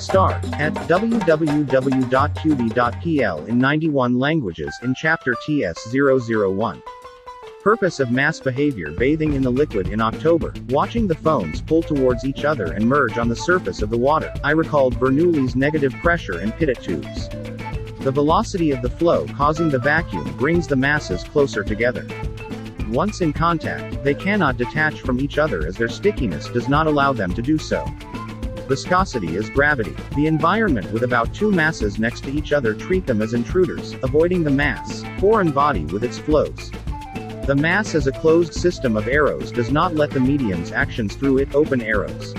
Start at www.qb.pl in 91 languages in chapter TS001. Purpose of mass behavior: bathing in the liquid in October, watching the foams pull towards each other and merge on the surface of the water. I recalled Bernoulli's negative pressure and pitot tubes. The velocity of the flow causing the vacuum brings the masses closer together. Once in contact, they cannot detach from each other as their stickiness does not allow them to do so. Viscosity is gravity. The environment with about two masses next to each other treat them as intruders, avoiding the mass, foreign body with its flows. The mass as a closed system of arrows does not let the medium's actions through it open arrows.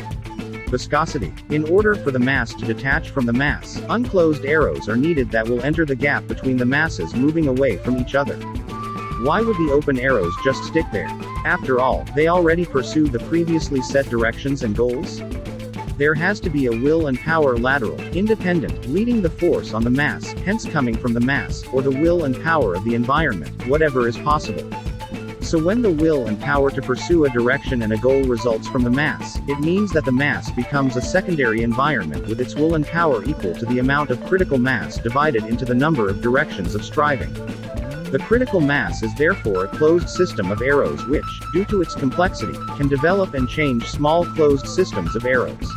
Viscosity. In order for the mass to detach from the mass, unclosed arrows are needed that will enter the gap between the masses moving away from each other. Why would the open arrows just stick there? After all, they already pursue the previously set directions and goals? There has to be a will and power lateral, independent, leading the force on the mass, hence coming from the mass, or the will and power of the environment, whatever is possible. So when the will and power to pursue a direction and a goal results from the mass, it means that the mass becomes a secondary environment with its will and power equal to the amount of critical mass divided into the number of directions of striving. The critical mass is therefore a closed system of arrows which, due to its complexity, can develop and change small closed systems of arrows.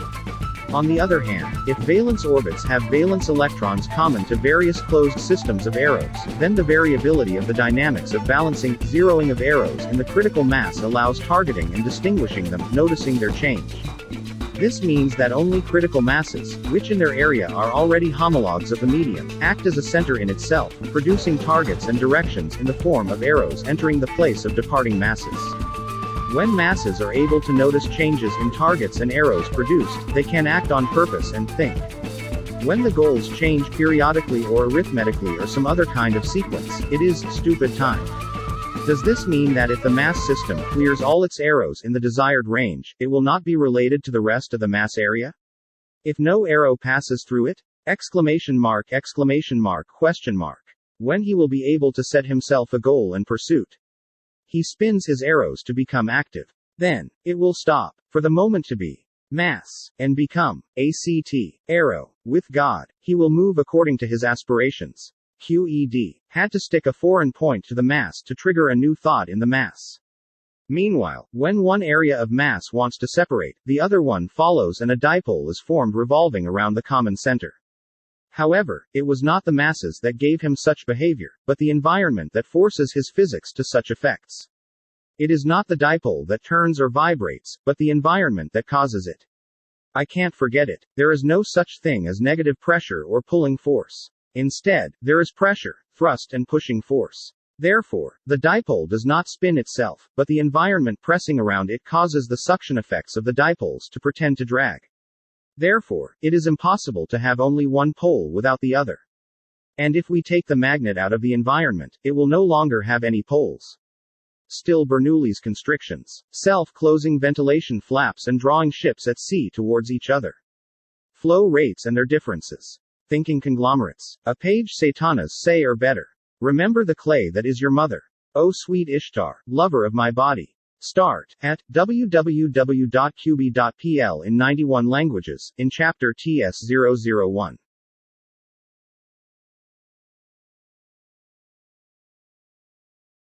On the other hand, if valence orbits have valence electrons common to various closed systems of arrows, then the variability of the dynamics of balancing, zeroing of arrows in the critical mass allows targeting and distinguishing them, noticing their change. This means that only critical masses, which in their area are already homologues of the medium, act as a center in itself, producing targets and directions in the form of arrows entering the place of departing masses. When masses are able to notice changes in targets and arrows produced, they can act on purpose and think. When the goals change periodically or arithmetically or some other kind of sequence, it is stupid time. Does this mean that if the mass system clears all its arrows in the desired range, it will not be related to the rest of the mass area? If no arrow passes through it? ! When he will be able to set himself a goal and pursuit. He spins his arrows to become active. Then, it will stop, for the moment to be mass, and become arrow. With God, he will move according to his aspirations. QED had to stick a foreign point to the mass to trigger a new thought in the mass. Meanwhile, when one area of mass wants to separate, the other one follows and a dipole is formed revolving around the common center. However, it was not the masses that gave him such behavior, but the environment that forces his physics to such effects. It is not the dipole that turns or vibrates, but the environment that causes it. I can't forget it. There is no such thing as negative pressure or pulling force. Instead, there is pressure, thrust and pushing force. Therefore, the dipole does not spin itself, but the environment pressing around it causes the suction effects of the dipoles to pretend to drag. Therefore, it is impossible to have only one pole without the other. And if we take the magnet out of the environment, it will no longer have any poles. Still Bernoulli's constrictions. Self-closing ventilation flaps and drawing ships at sea towards each other. Flow rates and their differences. Thinking conglomerates. A page Satanas say or better. Remember the clay that is your mother. O sweet Ishtar, lover of my body. Start at www.qb.pl in 91 languages in chapter TS001.